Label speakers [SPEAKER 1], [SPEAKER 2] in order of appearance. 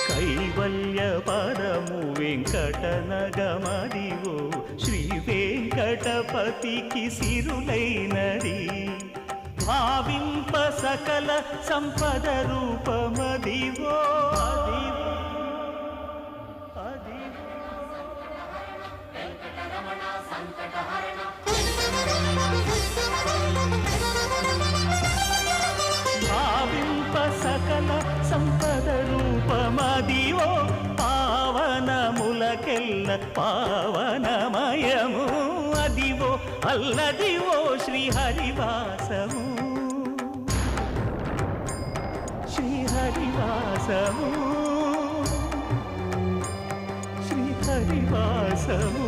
[SPEAKER 1] కైవల్య పదము వెంకటనగమదివో శ్రీ వెంకటపతికి సిరులైనది భావింప సకల సంపద రూపమదివో భావింప సకల సంపద రూపమదివో పావనములకెల్ల పావనమయము అదివో అల్లదివో శ్రీహరివాసము శ్రీహరివాసము శ్రీహరివాసము